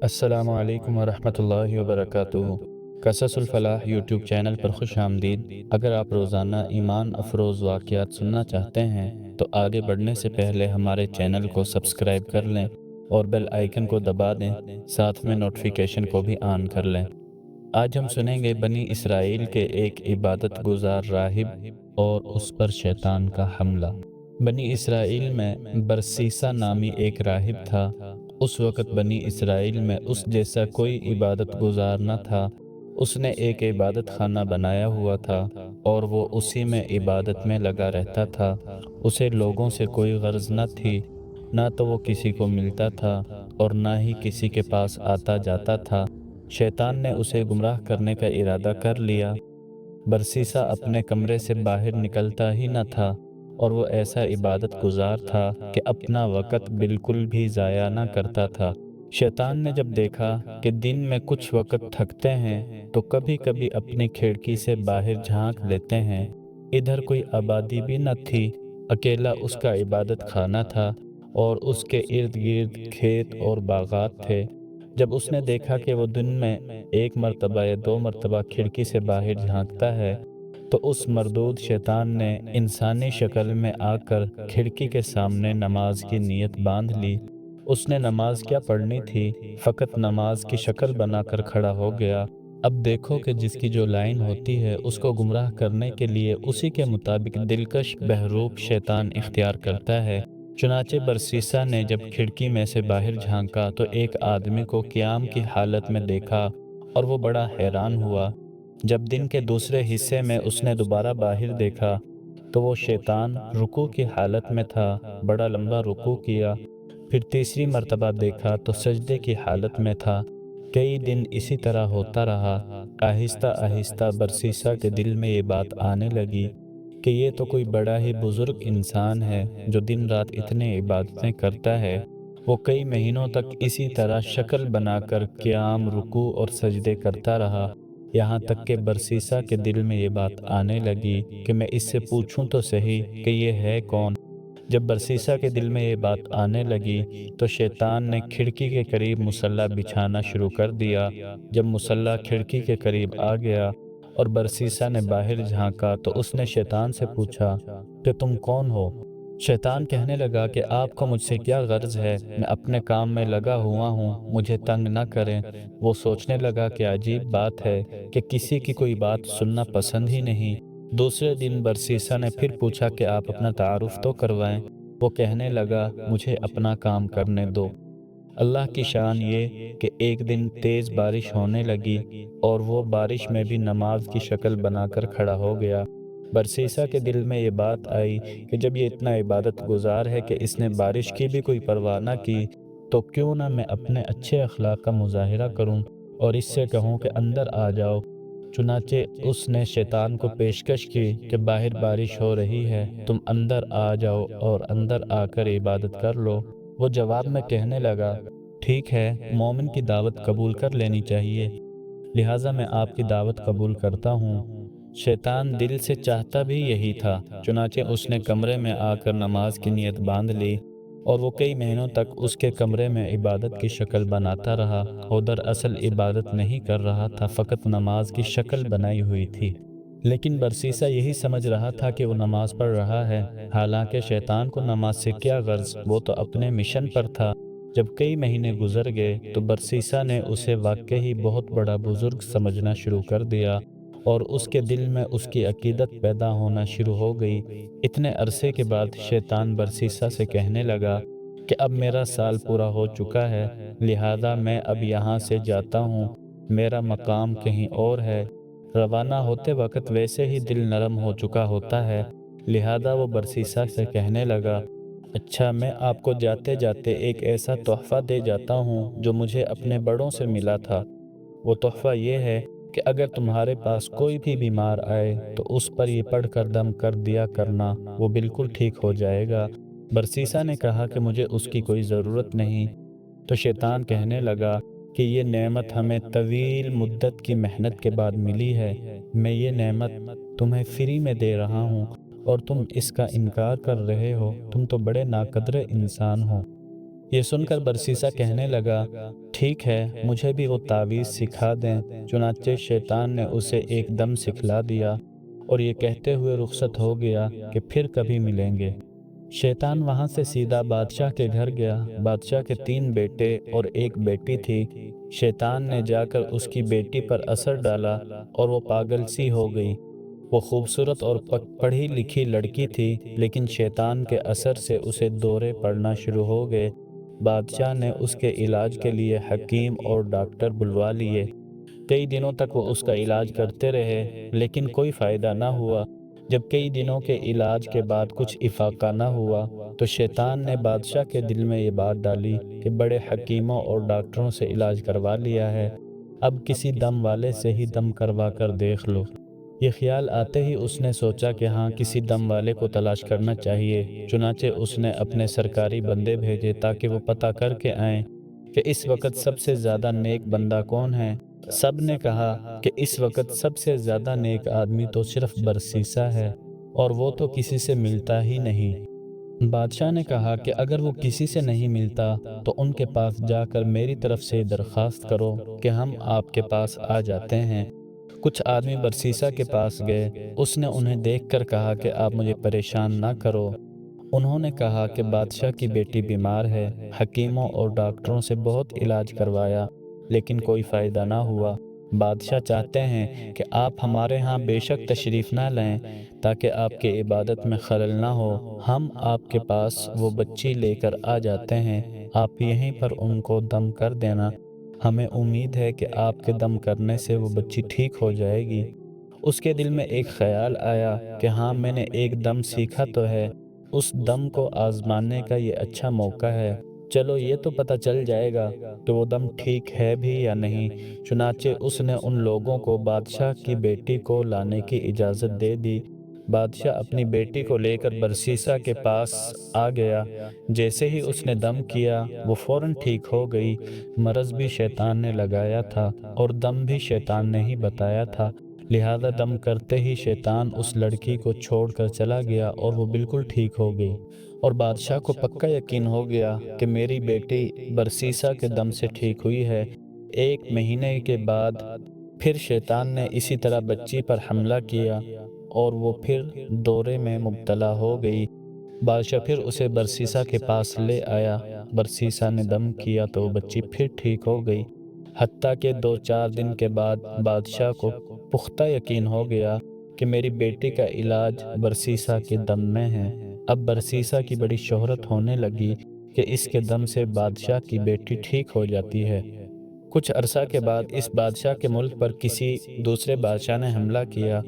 السلام علیکم ورحمۃ اللہ وبرکاتہ۔ قصص الفلاح یوٹیوب چینل پر خوش آمدید۔ اگر آپ روزانہ ایمان افروز واقعات سننا چاہتے ہیں تو آگے بڑھنے سے پہلے ہمارے چینل کو سبسکرائب کر لیں اور بیل آئیکن کو دبا دیں، ساتھ میں نوٹیفیکیشن کو بھی آن کر لیں۔ آج ہم سنیں گے بنی اسرائیل کے ایک عبادت گزار راہب اور اس پر شیطان کا حملہ۔ بنی اسرائیل میں برسیسا نامی ایک راہب تھا۔ اس وقت بنی اسرائیل میں اس جیسا کوئی عبادت گزار نہ تھا۔ اس نے ایک عبادت خانہ بنایا ہوا تھا اور وہ اسی میں عبادت میں لگا رہتا تھا۔ اسے لوگوں سے کوئی غرض نہ تھی، نہ تو وہ کسی کو ملتا تھا اور نہ ہی کسی کے پاس آتا جاتا تھا۔ شیطان نے اسے گمراہ کرنے کا ارادہ کر لیا۔ برسیسا اپنے کمرے سے باہر نکلتا ہی نہ تھا اور وہ ایسا عبادت گزار تھا کہ اپنا وقت بالکل بھی ضائع نہ کرتا تھا۔ شیطان نے جب دیکھا کہ دن میں کچھ وقت تھکتے ہیں تو کبھی کبھی اپنی کھڑکی سے باہر جھانک لیتے ہیں۔ ادھر کوئی آبادی بھی نہ تھی، اکیلا اس کا عبادت خانہ تھا اور اس کے ارد گرد کھیت اور باغات تھے۔ جب اس نے دیکھا کہ وہ دن میں ایک مرتبہ یا دو مرتبہ کھڑکی سے باہر جھانکتا ہے تو اس مردود شیطان نے انسانی شکل میں آ کر کھڑکی کے سامنے نماز کی نیت باندھ لی۔ اس نے نماز کیا پڑھنی تھی، فقط نماز کی شکل بنا کر کھڑا ہو گیا۔ اب دیکھو کہ جس کی جو لائن ہوتی ہے اس کو گمراہ کرنے کے لیے اسی کے مطابق دلکش بہروپ شیطان اختیار کرتا ہے۔ چنانچہ برسیسا نے جب کھڑکی میں سے باہر جھانکا تو ایک آدمی کو قیام کی حالت میں دیکھا اور وہ بڑا حیران ہوا۔ جب دن کے دوسرے حصے میں اس نے دوبارہ باہر دیکھا تو وہ شیطان رکوع کی حالت میں تھا، بڑا لمبا رکوع کیا۔ پھر تیسری مرتبہ دیکھا تو سجدے کی حالت میں تھا۔ کئی دن اسی طرح ہوتا رہا۔ آہستہ آہستہ برسیسا کے دل میں یہ بات آنے لگی کہ یہ تو کوئی بڑا ہی بزرگ انسان ہے جو دن رات اتنے عبادتیں کرتا ہے۔ وہ کئی مہینوں تک اسی طرح شکل بنا کر قیام، رکوع اور سجدے کرتا رہا، یہاں تک کہ برسیسا کے دل میں یہ بات آنے لگی کہ میں اس سے پوچھوں تو صحیح کہ یہ ہے کون۔ جب برسیسا کے دل میں یہ بات آنے لگی تو شیطان نے کھڑکی کے قریب مصلی بچھانا شروع کر دیا۔ جب مصلی کھڑکی کے قریب آ گیا اور برسیسا نے باہر جھانکا تو اس نے شیطان سے پوچھا کہ تم کون ہو؟ شیطان کہنے لگا کہ آپ کو مجھ سے کیا غرض ہے؟ میں اپنے کام میں لگا ہوا ہوں، مجھے تنگ نہ کریں۔ وہ سوچنے لگا کہ عجیب بات ہے کہ کسی کی کوئی بات سننا پسند ہی نہیں۔ دوسرے دن برسیسا نے پھر پوچھا کہ آپ اپنا تعارف تو کروائیں۔ وہ کہنے لگا مجھے اپنا کام کرنے دو۔ اللہ کی شان یہ کہ ایک دن تیز بارش ہونے لگی اور وہ بارش میں بھی نماز کی شکل بنا کر کھڑا ہو گیا۔ برسیسا کے دل میں یہ بات آئی کہ جب یہ اتنا عبادت گزار ہے کہ اس نے بارش کی بھی کوئی پرواہ نہ کی تو کیوں نہ میں اپنے اچھے اخلاق کا مظاہرہ کروں اور اس سے کہوں کہ اندر آ جاؤ۔ چنانچہ اس نے شیطان کو پیشکش کی کہ باہر بارش ہو رہی ہے، تم اندر آ جاؤ اور اندر آ کر عبادت کر لو۔ وہ جواب میں کہنے لگا ٹھیک ہے، مومن کی دعوت قبول کر لینی چاہیے، لہٰذا میں آپ کی دعوت قبول کرتا ہوں۔ شیطان دل سے چاہتا بھی یہی تھا، چنانچہ اس نے کمرے میں آ کر نماز کی نیت باندھ لی اور وہ کئی مہینوں تک اس کے کمرے میں عبادت کی شکل بناتا رہا۔ ادھر اصل عبادت نہیں کر رہا تھا، فقط نماز کی شکل بنائی ہوئی تھی۔ لیکن برسیسا یہی سمجھ رہا تھا کہ وہ نماز پڑھ رہا ہے، حالانکہ شیطان کو نماز سے کیا غرض، وہ تو اپنے مشن پر تھا۔ جب کئی مہینے گزر گئے تو برسیسا نے اسے واقعی بہت بڑا بزرگ سمجھنا شروع کر دیا اور اس کے دل میں اس کی عقیدت پیدا ہونا شروع ہو گئی۔ اتنے عرصے کے بعد شیطان برسیسا سے کہنے لگا کہ اب میرا سال پورا ہو چکا ہے، لہٰذا میں اب یہاں سے جاتا ہوں، میرا مقام کہیں اور ہے۔ روانہ ہوتے وقت ویسے ہی دل نرم ہو چکا ہوتا ہے، لہٰذا وہ برسیسا سے کہنے لگا اچھا، میں آپ کو جاتے جاتے ایک ایسا تحفہ دے جاتا ہوں جو مجھے اپنے بڑوں سے ملا تھا۔ وہ تحفہ یہ ہے کہ اگر تمہارے پاس کوئی بھی بیمار آئے تو اس پر یہ پڑھ کر دم کر دیا کرنا، وہ بالکل ٹھیک ہو جائے گا۔ برسیسا نے کہا کہ مجھے اس کی کوئی ضرورت نہیں۔ تو شیطان کہنے لگا کہ یہ نعمت ہمیں طویل مدت کی محنت کے بعد ملی ہے، میں یہ نعمت تمہیں فری میں دے رہا ہوں اور تم اس کا انکار کر رہے ہو، تم تو بڑے ناقدر انسان ہو۔ یہ سن کر برسیسا کہنے لگا، ٹھیک ہے، مجھے بھی وہ تعویذ سکھا دیں۔ چنانچہ شیطان نے اسے ایک دم سکھلا دیا اور یہ کہتے ہوئے رخصت ہو گیا کہ پھر کبھی ملیں گے۔ شیطان وہاں سے سیدھا بادشاہ کے گھر گیا۔ بادشاہ کے 3 بیٹے اور ایک بیٹی تھی۔ شیطان نے جا کر اس کی بیٹی پر اثر ڈالا اور وہ پاگل سی ہو گئی۔ وہ خوبصورت اور پڑھی لکھی لڑکی تھی، لیکن شیطان کے اثر سے اسے دورے پڑنا شروع ہو گئے۔ بادشاہ نے اس کے علاج کے لیے حکیم اور ڈاکٹر بلوا لیے۔ کئی دنوں تک وہ اس کا علاج کرتے رہے، لیکن کوئی فائدہ نہ ہوا۔ جب کئی دنوں کے علاج کے بعد کچھ افاقہ نہ ہوا تو شیطان نے بادشاہ کے دل میں یہ بات ڈالی کہ بڑے حکیموں اور ڈاکٹروں سے علاج کروا لیا ہے، اب کسی دم والے سے ہی دم کروا کر دیکھ لو۔ یہ خیال آتے ہی اس نے سوچا کہ ہاں، کسی دم والے کو تلاش کرنا چاہیے۔ چنانچہ اس نے اپنے سرکاری بندے بھیجے تاکہ وہ پتہ کر کے آئیں کہ اس وقت سب سے زیادہ نیک بندہ کون ہے۔ سب نے کہا کہ اس وقت سب سے زیادہ نیک آدمی تو صرف برسیسا ہے، اور وہ تو کسی سے ملتا ہی نہیں۔ بادشاہ نے کہا کہ اگر وہ کسی سے نہیں ملتا تو ان کے پاس جا کر میری طرف سے درخواست کرو کہ ہم آپ کے پاس آ جاتے ہیں۔ کچھ آدمی برسیسا کے پاس گئے۔ اس نے انہیں دیکھ کر کہا کہ آپ مجھے پریشان نہ کرو۔ انہوں نے کہا کہ بادشاہ کی بیٹی بیمار ہے، حکیموں اور ڈاکٹروں سے بہت علاج کروایا لیکن کوئی فائدہ نہ ہوا۔ بادشاہ چاہتے ہیں کہ آپ ہمارے ہاں بے شک تشریف نہ لائیں تاکہ آپ کی عبادت میں خلل نہ ہو۔ ہم آپ کے پاس وہ بچی لے کر آ جاتے ہیں، آپ یہیں پر ان کو دم کر دینا۔ ہمیں امید ہے کہ آپ کے دم کرنے سے وہ بچی ٹھیک ہو جائے گی۔ اس کے دل میں ایک خیال آیا کہ ہاں، میں نے ایک دم سیکھا تو ہے، اس دم کو آزمانے کا یہ اچھا موقع ہے۔ چلو، یہ تو پتہ چل جائے گا کہ وہ دم ٹھیک ہے بھی یا نہیں۔ چنانچہ اس نے ان لوگوں کو بادشاہ کی بیٹی کو لانے کی اجازت دے دی۔ بادشاہ اپنی بیٹی کو لے کر برسیسا کے پاس آ گیا۔ جیسے ہی اس نے دم کیا، وہ فوراً ٹھیک ہو گئی۔ مرض بھی شیطان نے لگایا تھا اور دم بھی شیطان نے ہی بتایا تھا، لہذا دم کرتے ہی شیطان اس لڑکی کو چھوڑ کر چلا گیا اور وہ بالکل ٹھیک ہو گئی۔ اور بادشاہ کو پکا یقین ہو گیا کہ میری بیٹی برسیسا کے دم سے ٹھیک ہوئی ہے۔ 1 مہینے کے بعد پھر شیطان نے اسی طرح بچی پر حملہ کیا اور وہ پھر دورے میں مبتلا ہو گئی۔ بادشاہ پھر اسے برسیسا کے پاس لے آیا۔ برسیسا نے دم کیا تو وہ بچی پھر ٹھیک ہو گئی، حتیٰ کہ 2-4 دن کے بعد بادشاہ کو پختہ یقین ہو گیا کہ میری بیٹی کا علاج برسیسا کے دم میں ہے۔ اب برسیسا کی بڑی شہرت ہونے لگی کہ اس کے دم سے بادشاہ کی بیٹی ٹھیک ہو جاتی ہے۔ کچھ عرصہ کے بعد اس بادشاہ کے ملک پر کسی دوسرے بادشاہ نے حملہ کیا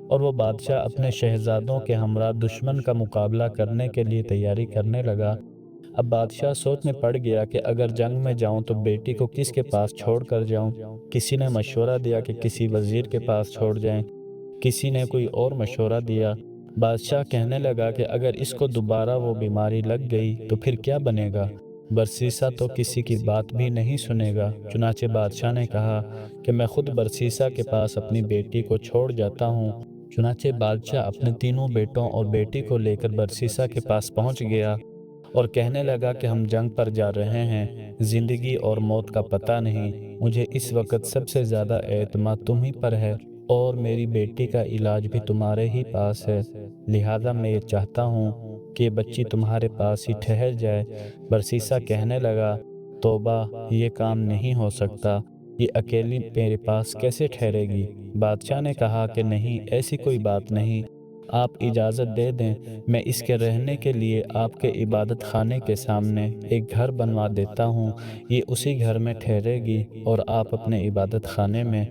اور وہ بادشاہ اپنے شہزادوں کے ہمراہ دشمن کا مقابلہ کرنے کے لیے تیاری کرنے لگا۔ اب بادشاہ سوچ میں پڑ گیا کہ اگر جنگ میں جاؤں تو بیٹی کو کس کے پاس چھوڑ کر جاؤں۔ کسی نے مشورہ دیا کہ کسی وزیر کے پاس چھوڑ جائیں، کسی نے کوئی اور مشورہ دیا۔ بادشاہ کہنے لگا کہ اگر اس کو دوبارہ وہ بیماری لگ گئی تو پھر کیا بنے گا؟ برسیسا تو کسی کی بات بھی نہیں سنے گا۔ چنانچہ بادشاہ نے کہا کہ میں خود برسیسا کے پاس اپنی بیٹی کو چھوڑ جاتا ہوں۔ چنانچہ بادشاہ اپنے تینوں بیٹوں اور بیٹی کو لے کر برسیسا کے پاس پہنچ گیا اور کہنے لگا کہ ہم جنگ پر جا رہے ہیں، زندگی اور موت کا پتہ نہیں، مجھے اس وقت سب سے زیادہ اعتماد تم ہی پر ہے اور میری بیٹی کا علاج بھی تمہارے ہی پاس ہے، لہذا میں یہ چاہتا ہوں کہ یہ بچی تمہارے پاس ہی ٹھہر جائے۔ برسیسا کہنے لگا، توبہ، یہ کام نہیں ہو سکتا، یہ اکیلی میرے پاس کیسے ٹھہرے گی؟ بادشاہ نے کہا کہ نہیں، ایسی کوئی بات نہیں، آپ اجازت دے دیں، میں اس کے رہنے کے لیے آپ کے عبادت خانے کے سامنے ایک گھر بنوا دیتا ہوں، یہ اسی گھر میں ٹھہرے گی اور آپ اپنے عبادت خانے میں۔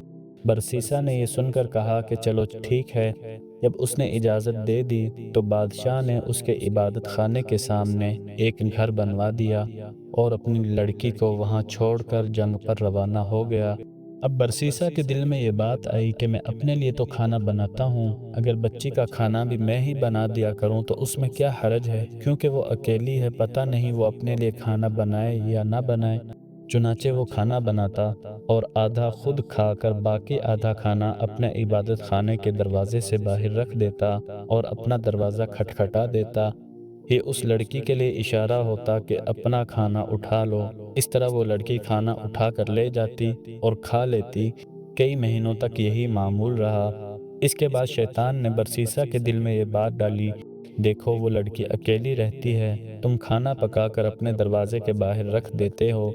برسیسا نے یہ سن کر کہا کہ چلو ٹھیک ہے۔ جب اس نے اجازت دے دی تو بادشاہ نے اس کے عبادت خانے کے سامنے ایک گھر بنوا دیا اور اپنی لڑکی کو وہاں چھوڑ کر جنگ پر روانہ ہو گیا۔ اب برسیسا کے دل میں یہ بات آئی کہ میں اپنے لیے تو کھانا بناتا ہوں، اگر بچی کا کھانا بھی میں ہی بنا دیا کروں تو اس میں کیا حرج ہے، کیونکہ وہ اکیلی ہے، پتہ نہیں وہ اپنے لیے کھانا بنائے یا نہ بنائے۔ چنانچہ وہ کھانا بناتا اور آدھا خود کھا کر باقی آدھا کھانا اپنے عبادت خانے کے دروازے سے باہر رکھ دیتا اور اپنا دروازہ کھٹکھٹا دیتا۔ یہ اس لڑکی کے لیے اشارہ ہوتا کہ اپنا کھانا اٹھا لو۔ اس طرح وہ لڑکی کھانا اٹھا کر لے جاتی اور کھا لیتی۔ کئی مہینوں تک یہی معمول رہا۔ اس کے بعد شیطان نے برسیسا کے دل میں یہ بات ڈالی، دیکھو وہ لڑکی اکیلی رہتی ہے، تم کھانا پکا کر اپنے دروازے کے باہر رکھ دیتے ہو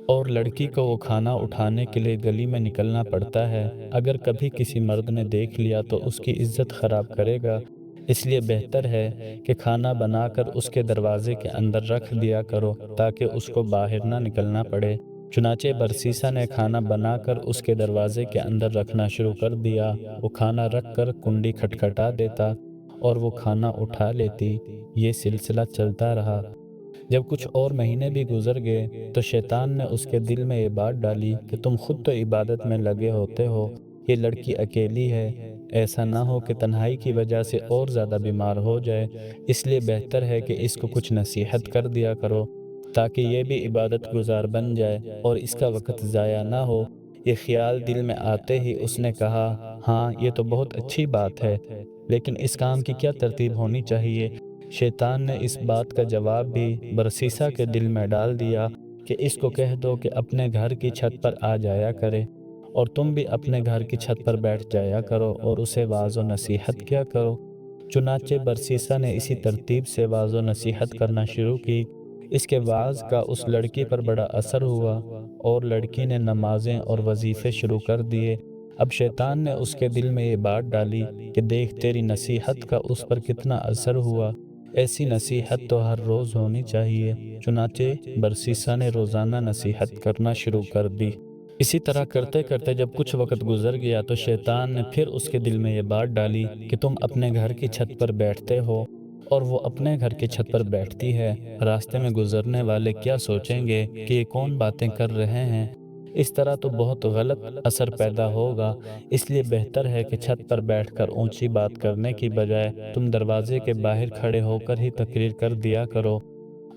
اور لڑکی کو وہ کھانا اٹھانے کے لیے گلی میں نکلنا پڑتا ہے۔ اگر کبھی کسی مرد نے دیکھ لیا تو اس کی عزت خراب کرے گا، اس لیے بہتر ہے کہ کھانا بنا کر اس کے دروازے کے اندر رکھ دیا کرو تاکہ اس کو باہر نہ نکلنا پڑے۔ چنانچہ برسیسا نے کھانا بنا کر اس کے دروازے کے اندر رکھنا شروع کر دیا۔ وہ کھانا رکھ کر کنڈی کھٹکھٹا دیتا اور وہ کھانا اٹھا لیتی۔ یہ سلسلہ چلتا رہا۔ جب کچھ اور مہینے بھی گزر گئے تو شیطان نے اس کے دل میں یہ بات ڈالی کہ تم خود تو عبادت میں لگے ہوتے ہو، یہ لڑکی اکیلی ہے، ایسا نہ ہو کہ تنہائی کی وجہ سے اور زیادہ بیمار ہو جائے، اس لیے بہتر ہے کہ اس کو کچھ نصیحت کر دیا کرو تاکہ یہ بھی عبادت گزار بن جائے اور اس کا وقت ضائع نہ ہو۔ یہ خیال دل میں آتے ہی اس نے کہا، ہاں یہ تو بہت اچھی بات ہے، لیکن اس کام کی کیا ترتیب ہونی چاہیے؟ شیطان نے اس بات کا جواب بھی برسیسا کے دل میں ڈال دیا کہ اس کو کہہ دو کہ اپنے گھر کی چھت پر آ جایا کرے اور تم بھی اپنے گھر کی چھت پر بیٹھ جایا کرو اور اسے واعظ و نصیحت کیا کرو۔ چنانچہ برسیسا نے اسی ترتیب سے واعظ و نصیحت کرنا شروع کی۔ اس کے وعظ کا اس لڑکی پر بڑا اثر ہوا اور لڑکی نے نمازیں اور وظیفے شروع کر دیے۔ اب شیطان نے اس کے دل میں یہ بات ڈالی کہ دیکھ تیری نصیحت کا اس پر کتنا اثر ہوا، ایسی نصیحت تو ہر روز ہونی چاہیے۔ چنانچہ برسیسا نے روزانہ نصیحت کرنا شروع کر دی۔ اسی طرح کرتے کرتے جب کچھ وقت گزر گیا تو شیطان نے پھر اس کے دل میں یہ بات ڈالی کہ تم اپنے گھر کی چھت پر بیٹھتے ہو اور وہ اپنے گھر کی چھت پر بیٹھتی ہے، راستے میں گزرنے والے کیا سوچیں گے کہ یہ کون باتیں کر رہے ہیں؟ اس طرح تو بہت غلط اثر پیدا ہوگا، اس لیے بہتر ہے کہ چھت پر بیٹھ کر اونچی بات کرنے کی بجائے تم دروازے کے باہر کھڑے ہو کر ہی تقریر کر دیا کرو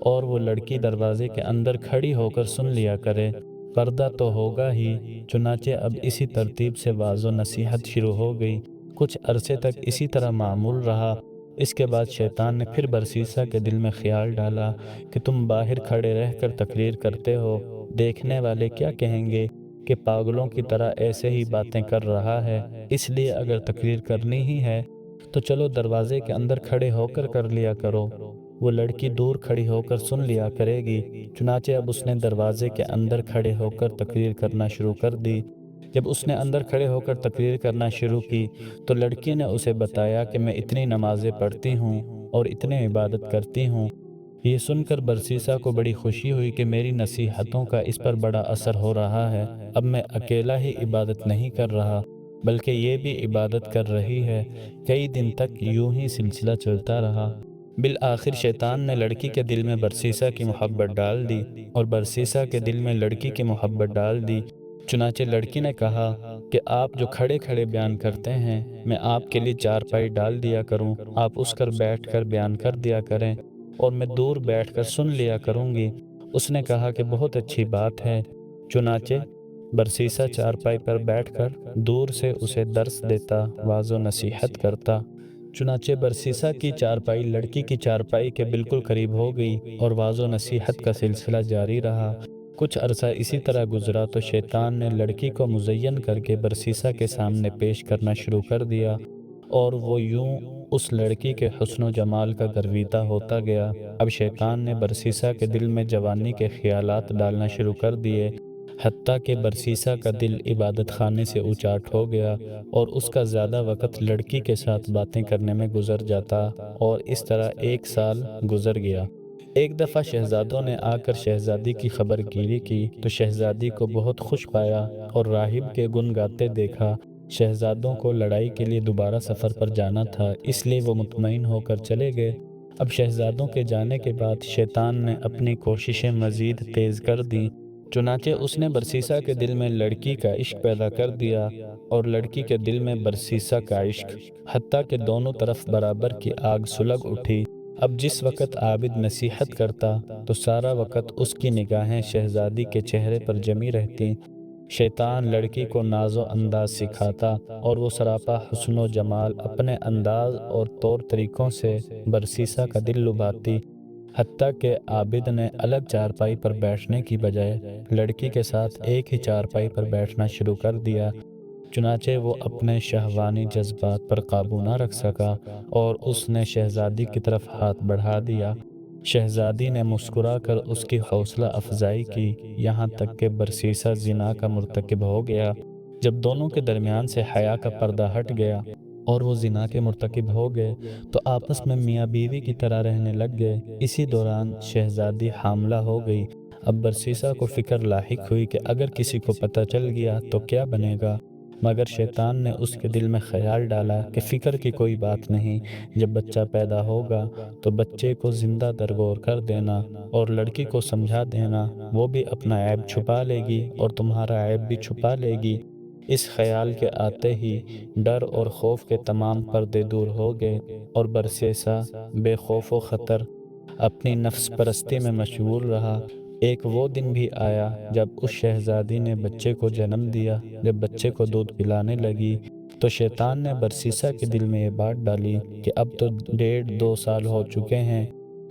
اور وہ لڑکی دروازے کے اندر کھڑی ہو کر سن لیا کرے، پردہ تو ہوگا ہی۔ چنانچہ اب اسی ترتیب سے واعظ و نصیحت شروع ہو گئی۔ کچھ عرصے تک اسی طرح معمول رہا۔ اس کے بعد شیطان نے پھر برسیسا کے دل میں خیال ڈالا کہ تم باہر کھڑے رہ کر تقریر کرتے ہو، دیکھنے والے کیا کہیں گے کہ پاگلوں کی طرح ایسے ہی باتیں کر رہا ہے، اس لیے اگر تقریر کرنی ہی ہے تو چلو دروازے کے اندر کھڑے ہو کر لیا کرو، وہ لڑکی دور کھڑی ہو کر سن لیا کرے گی۔ چنانچہ اب اس نے دروازے کے اندر کھڑے ہو کر تقریر کرنا شروع کر دی۔ جب اس نے اندر کھڑے ہو کر تقریر کرنا شروع کی تو لڑکی نے اسے بتایا کہ میں اتنی نمازیں پڑھتی ہوں اور اتنے عبادت کرتی ہوں۔ یہ سن کر برسیسا کو بڑی خوشی ہوئی کہ میری نصیحتوں کا اس پر بڑا اثر ہو رہا ہے، اب میں اکیلا ہی عبادت نہیں کر رہا بلکہ یہ بھی عبادت کر رہی ہے۔ کئی دن تک یوں ہی سلسلہ چلتا رہا۔ بالآخر شیطان نے لڑکی کے دل میں برسیسا کی محبت ڈال دی اور برسیسا کے دل میں لڑکی کی محبت ڈال دی۔ چنانچہ لڑکی نے کہا کہ آپ جو کھڑے کھڑے بیان کرتے ہیں میں آپ کے لیے چارپائی ڈال دیا کروں، آپ اس پر بیٹھ کر بیان کر دیا کریں اور میں دور بیٹھ کر سن لیا کروں گی۔ اس نے کہا کہ بہت اچھی بات ہے۔ چنانچہ برسیسا چارپائی پر بیٹھ کر دور سے اسے درس دیتا، واعظ و نصیحت کرتا۔ چنانچہ برسیسا کی چارپائی لڑکی کی چارپائی کے بالکل قریب ہو گئی اور واعظ و نصیحت کا سلسلہ جاری رہا۔ کچھ عرصہ اسی طرح گزرا تو شیطان نے لڑکی کو مزین کر کے برسیسا کے سامنے پیش کرنا شروع کر دیا اور وہ یوں اس لڑکی کے حسن و جمال کا گرویدہ ہوتا گیا۔ اب شیطان نے برسیسا کے دل میں جوانی کے خیالات ڈالنا شروع کر دیے، حتیٰ کہ برسیسا کا دل عبادت خانے سے اچاٹ ہو گیا اور اس کا زیادہ وقت لڑکی کے ساتھ باتیں کرنے میں گزر جاتا اور اس طرح 1 سال گزر گیا۔ ایک دفعہ شہزادوں نے آ کر شہزادی کی خبر گیری کی تو شہزادی کو بہت خوش پایا اور راہب کے گن گاتے دیکھا۔ شہزادوں کو لڑائی کے لیے دوبارہ سفر پر جانا تھا، اس لیے وہ مطمئن ہو کر چلے گئے۔ اب شہزادوں کے جانے کے بعد شیطان نے اپنی کوششیں مزید تیز کر دیں۔ چنانچہ اس نے برسیسا کے دل میں لڑکی کا عشق پیدا کر دیا اور لڑکی کے دل میں برسیسا کا عشق، حتیٰ کہ دونوں طرف برابر کی آگ سلگ اٹھی۔ اب جس وقت عابد نصیحت کرتا تو سارا وقت اس کی نگاہیں شہزادی کے چہرے پر جمی رہتی۔ شیطان لڑکی کو ناز و انداز سکھاتا اور وہ سراپا حسن و جمال اپنے انداز اور طور طریقوں سے برسیسا کا دل لبھاتی، حتیٰ کہ عابد نے الگ چارپائی پر بیٹھنے کی بجائے لڑکی کے ساتھ ایک ہی چارپائی پر بیٹھنا شروع کر دیا۔ چنانچہ وہ اپنے شہوانی جذبات پر قابو نہ رکھ سکا اور اس نے شہزادی کی طرف ہاتھ بڑھا دیا۔ شہزادی نے مسکرا کر اس کی حوصلہ افزائی کی، یہاں تک کہ برسیسا زنا کا مرتکب ہو گیا۔ جب دونوں کے درمیان سے حیا کا پردہ ہٹ گیا اور وہ زنا کے مرتکب ہو گئے تو آپس میں میاں بیوی کی طرح رہنے لگ گئے۔ اسی دوران شہزادی حاملہ ہو گئی۔ اب برسیسا کو فکر لاحق ہوئی کہ اگر کسی کو پتہ چل گیا تو کیا بنے گا، مگر شیطان نے اس کے دل میں خیال ڈالا کہ فکر کی کوئی بات نہیں، جب بچہ پیدا ہوگا تو بچے کو زندہ درگور کر دینا اور لڑکی کو سمجھا دینا، وہ بھی اپنا عیب چھپا لے گی اور تمہارا عیب بھی چھپا لے گی۔ اس خیال کے آتے ہی ڈر اور خوف کے تمام پردے دور ہو گئے اور برسیسا بے خوف و خطر اپنی نفس پرستی میں مشغول رہا۔ ایک وہ دن بھی آیا جب اس شہزادی نے بچے کو جنم دیا۔ جب بچے کو دودھ پلانے لگی تو شیطان نے برسیسا کے دل میں یہ بات ڈالی کہ اب تو 1.5-2 سال ہو چکے ہیں،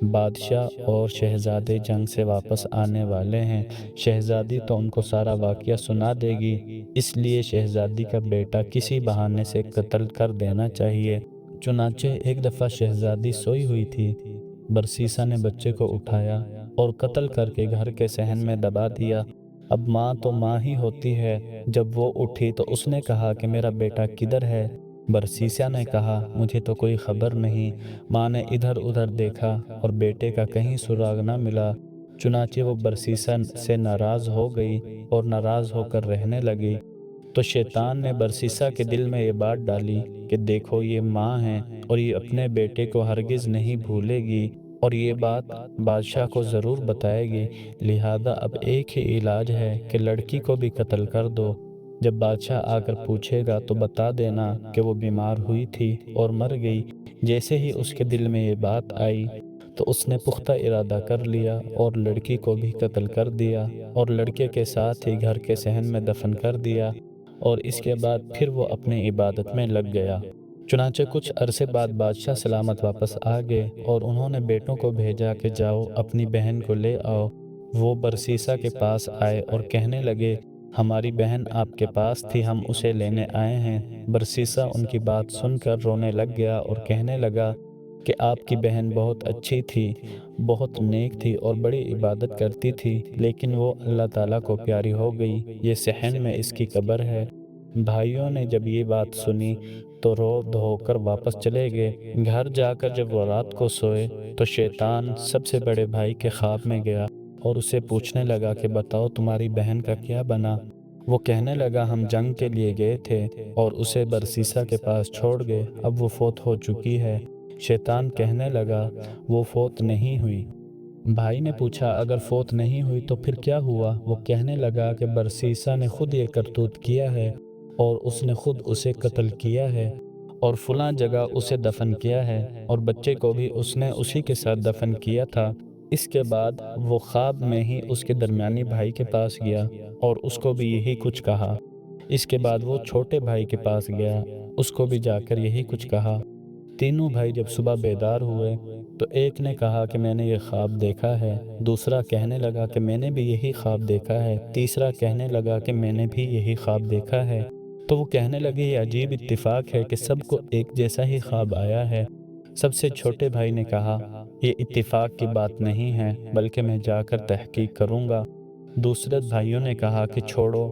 بادشاہ اور شہزادے جنگ سے واپس آنے والے ہیں، شہزادی تو ان کو سارا واقعہ سنا دے گی، اس لیے شہزادی کا بیٹا کسی بہانے سے قتل کر دینا چاہیے۔ چنانچہ ایک دفعہ شہزادی سوئی ہوئی تھی، برسیسا نے بچے کو اٹھایا اور قتل کر کے گھر کے صحن میں دبا دیا۔ اب ماں تو ماں ہی ہوتی ہے، جب وہ اٹھی تو اس نے کہا کہ میرا بیٹا کدھر ہے؟ برسیسا نے کہا مجھے تو کوئی خبر نہیں۔ ماں نے ادھر ادھر دیکھا اور بیٹے کا کہیں سراغ نہ ملا۔ چنانچہ وہ برسیسا سے ناراض ہو گئی اور ناراض ہو کر رہنے لگی۔ تو شیطان نے برسیسا کے دل میں یہ بات ڈالی کہ دیکھو یہ ماں ہے اور یہ اپنے بیٹے کو ہرگز نہیں بھولے گی اور یہ بات بادشاہ کو ضرور بتائے گی، لہذا اب ایک ہی علاج ہے کہ لڑکی کو بھی قتل کر دو۔ جب بادشاہ آ کر پوچھے گا تو بتا دینا کہ وہ بیمار ہوئی تھی اور مر گئی۔ جیسے ہی اس کے دل میں یہ بات آئی تو اس نے پختہ ارادہ کر لیا اور لڑکی کو بھی قتل کر دیا اور لڑکے کے ساتھ ہی گھر کے صحن میں دفن کر دیا، اور اس کے بعد پھر وہ اپنی عبادت میں لگ گیا۔ چنانچہ کچھ عرصے بعد بادشاہ سلامت واپس آ گئے اور انہوں نے بیٹوں کو بھیجا کہ جاؤ اپنی بہن کو لے آؤ۔ وہ برسیسا کے پاس آئے اور کہنے لگے ہماری بہن آپ کے پاس تھی، ہم اسے لینے آئے ہیں۔ برسیسا ان کی بات سن کر رونے لگ گیا اور کہنے لگا کہ آپ کی بہن بہت اچھی تھی، بہت نیک تھی اور بڑی عبادت کرتی تھی، لیکن وہ اللہ تعالیٰ کو پیاری ہو گئی، یہ صحن میں اس کی قبر ہے۔ بھائیوں نے جب یہ بات سنی تو رو دھو کر واپس چلے گئے۔ گھر جا کر جب وہ رات کو سوئے تو شیطان سب سے بڑے بھائی کے خواب میں گیا اور اسے پوچھنے لگا کہ بتاؤ تمہاری بہن کا کیا بنا؟ وہ کہنے لگا ہم جنگ کے لیے گئے تھے اور اسے برسیسا کے پاس چھوڑ گئے، اب وہ فوت ہو چکی ہے۔ شیطان کہنے لگا وہ فوت نہیں ہوئی۔ بھائی نے پوچھا اگر فوت نہیں ہوئی تو پھر کیا ہوا؟ وہ کہنے لگا کہ برسیسا نے خود یہ کرتوت کیا ہے اور اس نے خود اسے قتل کیا ہے اور فلاں جگہ اسے دفن کیا ہے اور بچے کو بھی اس نے اسی کے ساتھ دفن کیا تھا۔ اس کے بعد وہ خواب میں ہی اس کے درمیانی بھائی کے پاس گیا اور اس کو بھی یہی کچھ کہا۔ اس کے بعد وہ چھوٹے بھائی کے پاس گیا، اس کو بھی جا کر یہی کچھ کہا۔ تینوں بھائی جب صبح بیدار ہوئے تو ایک نے کہا کہ میں نے یہ خواب دیکھا ہے، دوسرا کہنے لگا کہ میں نے بھی یہی خواب دیکھا ہے، تیسرا کہنے لگا کہ میں نے بھی یہی خواب دیکھا ہے۔ تو وہ کہنے لگے یہ عجیب اتفاق ہے کہ سب کو ایک جیسا ہی خواب آیا ہے۔ سب سے چھوٹے بھائی نے کہا یہ اتفاق کی بات نہیں ہے بلکہ میں جا کر تحقیق کروں گا۔ دوسرے بھائیوں نے کہا کہ چھوڑو،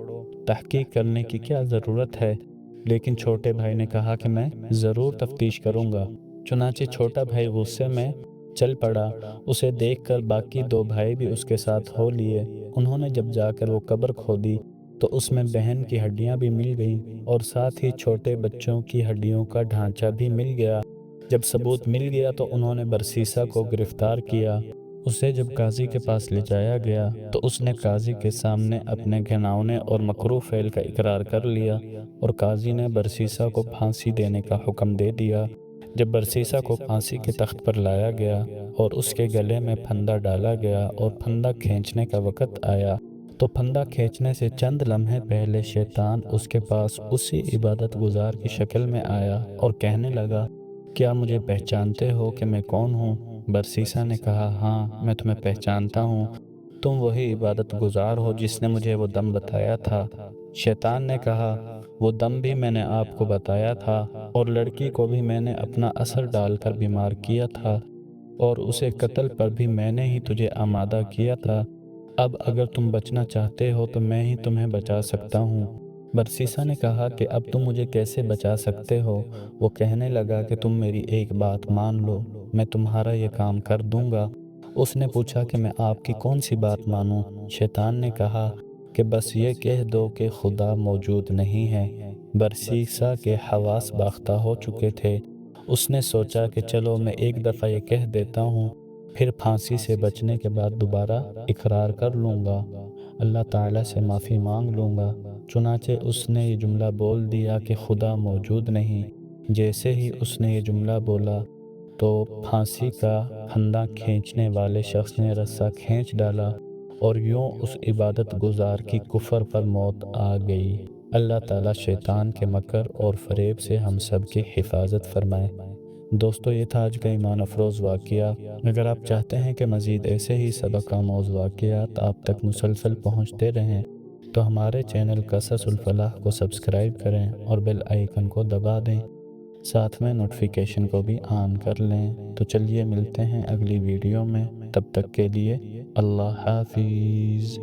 تحقیق کرنے کی کیا ضرورت ہے، لیکن چھوٹے بھائی نے کہا کہ میں ضرور تفتیش کروں گا۔ چنانچہ چھوٹا بھائی غصے میں چل پڑا، اسے دیکھ کر باقی دو بھائی بھی اس کے ساتھ ہو لیے۔ انہوں نے جب جا کر وہ قبر کھودی تو اس میں بہن کی ہڈیاں بھی مل گئیں اور ساتھ ہی چھوٹے بچوں کی ہڈیوں کا ڈھانچہ بھی مل گیا۔ جب ثبوت مل گیا تو انہوں نے برسیسا کو گرفتار کیا۔ اسے جب قاضی کے پاس لے جایا گیا تو اس نے قاضی کے سامنے اپنے گھناؤنے اور مکروہ فعل کا اقرار کر لیا اور قاضی نے برسیسا کو پھانسی دینے کا حکم دے دیا۔ جب برسیسا کو پھانسی کے تخت پر لایا گیا اور اس کے گلے میں پھندا ڈالا گیا اور پھندا کھینچنے کا وقت آیا تو پھندا کھینچنے سے چند لمحے پہلے شیطان اس کے پاس اسی عبادت گزار کی شکل میں آیا اور کہنے لگا، کیا مجھے پہچانتے ہو کہ میں کون ہوں؟ برسیسا نے کہا، ہاں میں تمہیں پہچانتا ہوں، تم وہی عبادت گزار ہو جس نے مجھے وہ دم بتایا تھا۔ شیطان نے کہا، وہ دم بھی میں نے آپ کو بتایا تھا اور لڑکی کو بھی میں نے اپنا اثر ڈال کر بیمار کیا تھا اور اسے قتل پر بھی میں نے ہی تجھے آمادہ کیا تھا۔ اب اگر تم بچنا چاہتے ہو تو میں ہی تمہیں بچا سکتا ہوں۔ برسیسا نے کہا کہ اب تم مجھے کیسے بچا سکتے ہو؟ وہ کہنے لگا کہ تم میری ایک بات مان لو، میں تمہارا یہ کام کر دوں گا۔ اس نے پوچھا کہ میں آپ کی کون سی بات مانوں؟ شیطان نے کہا کہ بس یہ کہہ دو کہ خدا موجود نہیں ہے۔ برسیسا کے حواس باختہ ہو چکے تھے۔ اس نے سوچا کہ چلو میں ایک دفعہ یہ کہہ دیتا ہوں، پھر پھانسی سے بچنے کے بعد دوبارہ اقرار کر لوں گا، اللہ تعالیٰ سے معافی مانگ لوں گا۔ چنانچہ اس نے یہ جملہ بول دیا کہ خدا موجود نہیں۔ جیسے ہی اس نے یہ جملہ بولا تو پھانسی کا پھندا کھینچنے والے شخص نے رسہ کھینچ ڈالا اور یوں اس عبادت گزار کی کفر پر موت آ گئی۔ اللہ تعالیٰ شیطان کے مکر اور فریب سے ہم سب کی حفاظت فرمائے۔ دوستو، یہ تھا آج کا ایمان افروز واقعہ۔ اگر آپ چاہتے ہیں کہ مزید ایسے ہی سبق آموز واقعات آپ تک مسلسل پہنچتے رہیں تو ہمارے چینل قصص الفلاح کو سبسکرائب کریں اور بیل آئیکن کو دبا دیں، ساتھ میں نوٹیفیکیشن کو بھی آن کر لیں۔ تو چلیے ملتے ہیں اگلی ویڈیو میں، تب تک کے لیے اللہ حافظ۔